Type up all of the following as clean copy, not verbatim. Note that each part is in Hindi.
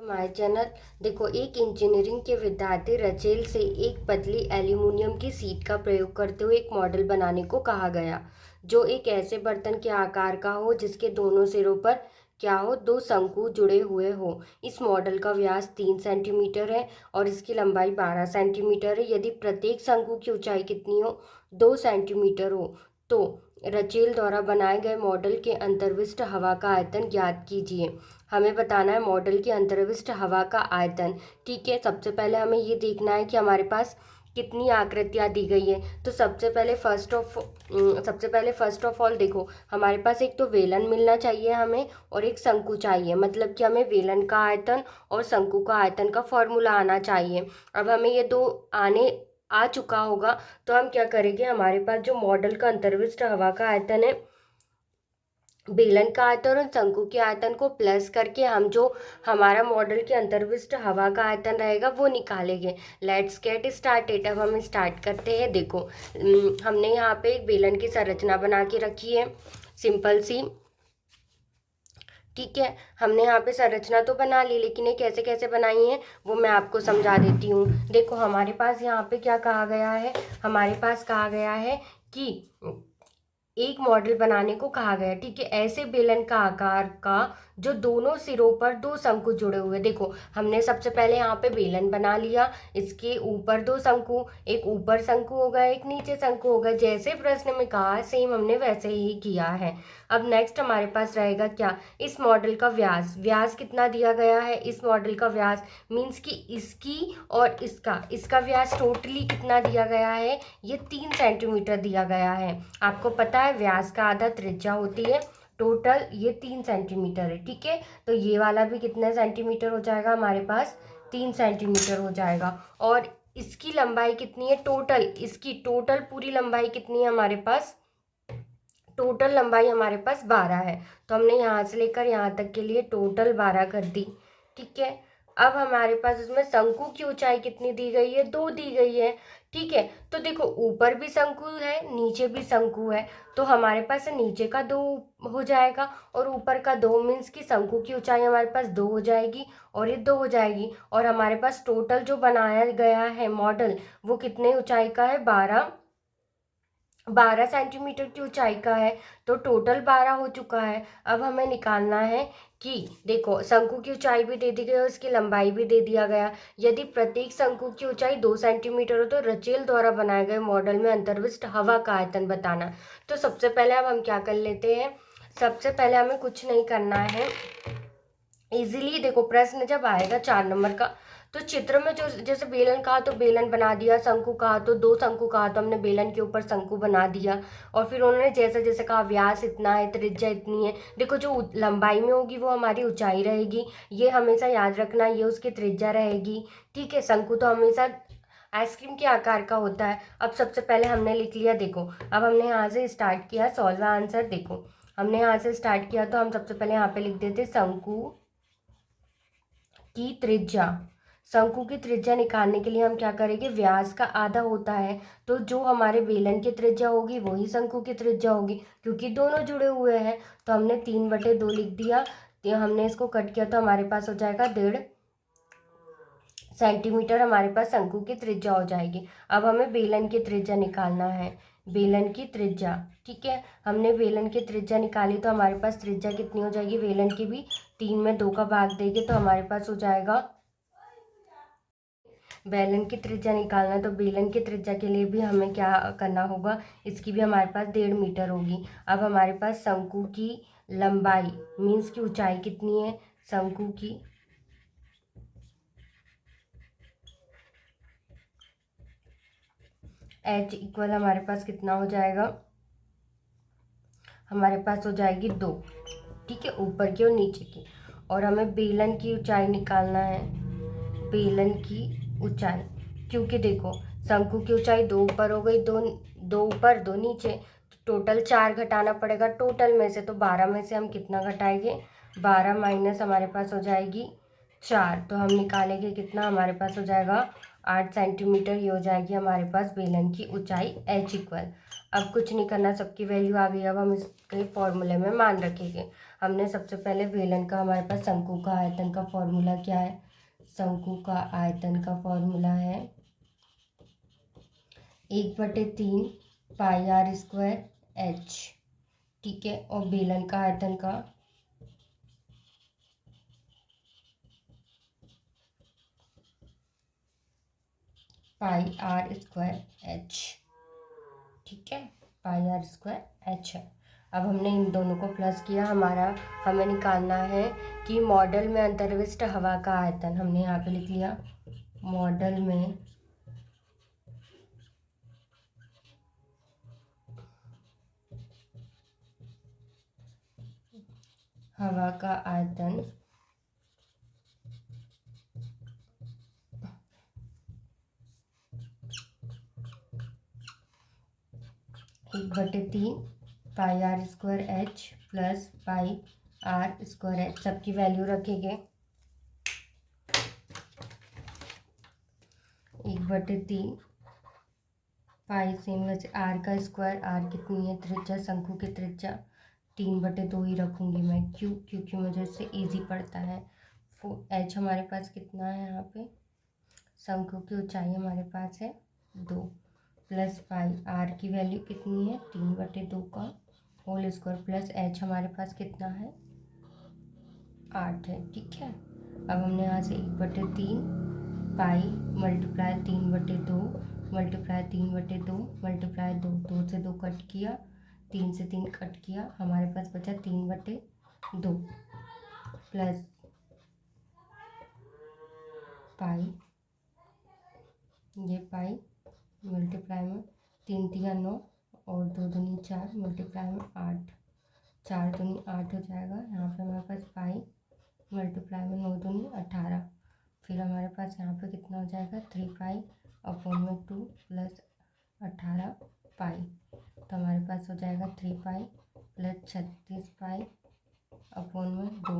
हमारे चैनल। देखो, एक इंजीनियरिंग के विद्यार्थी रचेल से एक पतली एल्यूमिनियम की शीट का प्रयोग करते हुए एक मॉडल बनाने को कहा गया जो एक ऐसे बर्तन के आकार का हो जिसके दोनों सिरों पर क्या हो, दो शंकु जुड़े हुए हो। इस मॉडल का व्यास 3 सेंटीमीटर है और इसकी लंबाई 12 सेंटीमीटर है। यदि प्रत्येक शंकु की ऊंचाई कितनी हो, 2 सेंटीमीटर हो, तो रचेल द्वारा बनाए गए मॉडल के अंतर्विष्ट हवा का आयतन ज्ञात कीजिए। हमें बताना है मॉडल के अंतर्विष्ट हवा का आयतन। ठीक है, सबसे पहले हमें ये देखना है कि हमारे पास कितनी आकृतियाँ दी गई है। तो सबसे पहले फर्स्ट ऑफ ऑल देखो, हमारे पास एक तो वेलन मिलना चाहिए हमें, और एक शंकु चाहिए। मतलब कि हमें वेलन का आयतन और शंकु का आयतन का फॉर्मूला आना चाहिए। अब हमें ये दो आने आ चुका होगा, तो हम क्या करेंगे, हमारे पास जो मॉडल का अंतर्विष्ट हवा का आयतन है, बेलन का आयतन और शंकु के आयतन को प्लस करके हम जो हमारा मॉडल के अंतर्विष्ट हवा का आयतन रहेगा वो निकालेंगे। Let's get started. अब हम स्टार्ट करते हैं। देखो, हमने यहाँ पे एक बेलन की संरचना बना के रखी है, सिंपल सी। ठीक है, हमने यहाँ पे संरचना तो बना ली, लेकिन ये कैसे कैसे बनाई है वो मैं आपको समझा देती हूँ। देखो, हमारे पास यहाँ पे क्या कहा गया है, हमारे पास कहा गया है कि एक मॉडल बनाने को कहा गया। ठीक है, ऐसे बेलन का आकार का जो दोनों सिरों पर दो शंकु जुड़े हुए। देखो, हमने सबसे पहले यहाँ पे बेलन बना लिया, इसके ऊपर दो शंकु, एक ऊपर शंकु होगा, एक नीचे शंकु होगा। जैसे प्रश्न में कहा सेम हमने वैसे ही किया है। अब नेक्स्ट हमारे पास रहेगा क्या, इस मॉडल का व्यास। व्यास कितना दिया गया है इस मॉडल का व्यास, मीन्स कि इसकी और इसका व्यास टोटली कितना दिया गया है, ये 3 सेंटीमीटर दिया गया है। आपको पता है व्यास का आधा त्रिज्या होती है। टोटल ये 3 सेंटीमीटर है। ठीक है, तो ये वाला भी कितने सेंटीमीटर हो जाएगा हमारे पास, 3 सेंटीमीटर हो जाएगा। और इसकी लंबाई कितनी है टोटल, इसकी टोटल पूरी लंबाई कितनी है हमारे पास, टोटल लंबाई हमारे पास 12 है। तो हमने यहाँ से लेकर यहाँ तक के लिए टोटल 12 कर दी। ठीक है, अब हमारे पास इसमें शंकु की ऊंचाई कितनी दी गई है, 2 दी गई है। ठीक है, तो देखो ऊपर भी शंकु है, नीचे भी शंकु है, तो हमारे पास नीचे का 2 हो जाएगा और ऊपर का 2, मीन्स कि शंकु की ऊंचाई हमारे पास 2 हो जाएगी और ये 2 हो जाएगी। और हमारे पास टोटल जो बनाया गया है मॉडल वो कितने ऊंचाई का है, 12 सेंटीमीटर की ऊंचाई का है। तो टोटल 12 हो चुका है। अब हमें निकालना है कि देखो, शंकु की ऊंचाई भी दे दी गई और उसकी लंबाई भी दे दिया गया। यदि प्रत्येक शंकु की ऊंचाई 2 सेंटीमीटर हो तो रचेल द्वारा बनाए गए मॉडल में अंतर्विष्ट हवा का आयतन बताना। तो सबसे पहले अब हम क्या कर लेते हैं, सबसे पहले हमें कुछ नहीं करना है। इजीली देखो, प्रश्न जब आएगा 4 नंबर का, तो चित्र में जो जैसे बेलन कहा तो बेलन बना दिया, शंकु कहा तो 2 शंकु कहा तो हमने बेलन के ऊपर शंकु बना दिया। और फिर उन्होंने जैसे जैसे कहा व्यास इतना है, त्रिज्या इतनी है। देखो, जो लंबाई में होगी वो हमारी ऊंचाई रहेगी, ये हमेशा याद रखना, ये उसकी त्रिज्या रहेगी। ठीक है, शंकु तो हमेशा आइसक्रीम के आकार का होता है। अब सबसे पहले हमने लिख लिया। देखो, अब हमने यहाँ से स्टार्ट किया सॉल्व आंसर। देखो, हमने यहाँ से स्टार्ट किया तो हम सबसे पहले यहाँ पे लिख देते शंकु की त्रिज्या। शंकु की त्रिज्या निकालने के लिए हम क्या करेंगे, व्यास का आधा होता है, तो जो हमारे बेलन की त्रिज्या होगी वही शंकु की त्रिज्या होगी, क्योंकि दोनों जुड़े हुए हैं। तो हमने 3/2 लिख दिया। तो हमने इसको कट किया तो हमारे पास हो जाएगा 1.5 सेंटीमीटर, हमारे पास शंकु की त्रिज्या हो जाएगी। अब हमें बेलन की त्रिज्या निकालना है, बेलन की त्रिज्या। ठीक है, हमने बेलन की त्रिज्या निकाली तो हमारे पास त्रिज्या कितनी हो जाएगी, बेलन की भी 3 में 2 का भाग देंगे तो हमारे पास हो जाएगा, बेलन की त्रिज्या निकालना। तो बेलन की त्रिज्या के लिए भी हमें क्या करना होगा, इसकी भी हमारे पास 1.5 मीटर होगी। अब हमारे पास शंकु की लंबाई मीन्स की ऊंचाई कितनी है, शंकु की h इक्वल हमारे पास कितना हो जाएगा, हमारे पास हो जाएगी 2। ठीक है, ऊपर की और नीचे की। और हमें बेलन की ऊंचाई निकालना है, बेलन की ऊंचाई, क्योंकि देखो शंकु की ऊंचाई 2 ऊपर हो गई, 2 ऊपर 2 नीचे, टोटल 4 घटाना पड़ेगा टोटल में से। तो 12 में से हम कितना घटाएंगे, 12 माइनस हमारे पास हो जाएगी 4। तो हम निकालेंगे कितना, हमारे पास हो जाएगा 8 सेंटीमीटर। ये हो जाएगी हमारे पास बेलन की ऊंचाई h इक्वल। अब कुछ नहीं करना, सबकी वैल्यू आ गई। अब हम इसके फॉर्मूले में मान रखेंगे। हमने सबसे पहले बेलन का, हमारे पास शंकु का आयतन का फॉर्मूला क्या है? शंकु का आयतन का फॉर्मूला है 1/3 पाई आर स्क्वायर एच, ठीक है। और बेलन का आयतन का पाई आर स्क्वायर एच, ठीक है, पाई आर स्क्वायर एच है। अब हमने इन दोनों को प्लस किया, हमें निकालना है कि मॉडल में अंतर्विष्ट हवा का आयतन। हमने यहाँ पे लिख लिया मॉडल में हवा का आयतन 1/3 pi r square h plus pi r square h, सबकी वैल्यू रखेंगे। 1/3 पाई सेम वैसे आर का स्क्वायर, आर कितनी है त्रिज्या, शंकु की त्रिज्या 3/2 ही रखूँगी मैं, क्यों? क्योंकि मुझे इससे इजी पड़ता है। एच हमारे पास कितना है यहाँ पे, शंकु की ऊंचाई हमारे पास है 2 प्लस पाई आर की वैल्यू कितनी है 3/2 का होल स्क्वायर प्लस एच हमारे पास कितना है 8 है, ठीक है। अब हमने यहाँ से 1/3 पाई मल्टीप्लाई 3/2 मल्टीप्लाई 3/2 मल्टीप्लाई 2 से 2 कट किया, 3 से 3 कट किया, हमारे पास बचा 3/2 प्लस पाई, ये पाई मल्टीप्लाई में 3 3 9 और 2 दूनी 4 मल्टीप्लाई में 8, 4 दूनी 8 हो जाएगा। यहाँ पे हमारे पास पाई मल्टीप्लाई में 9 दूनी 18, फिर हमारे पास यहाँ पे कितना हो जाएगा 3 पाई अपॉन में 2 प्लस 18 पाई, तो हमारे पास हो जाएगा 3 पाई प्लस 36 पाई अपॉन में 2।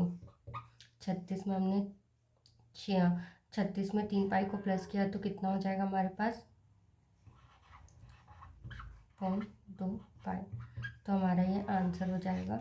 36 में हमने 36 में 3 पाई को प्लस किया तो कितना हो जाएगा हमारे पास 0.2 पाई, तो हमारा ये आंसर हो जाएगा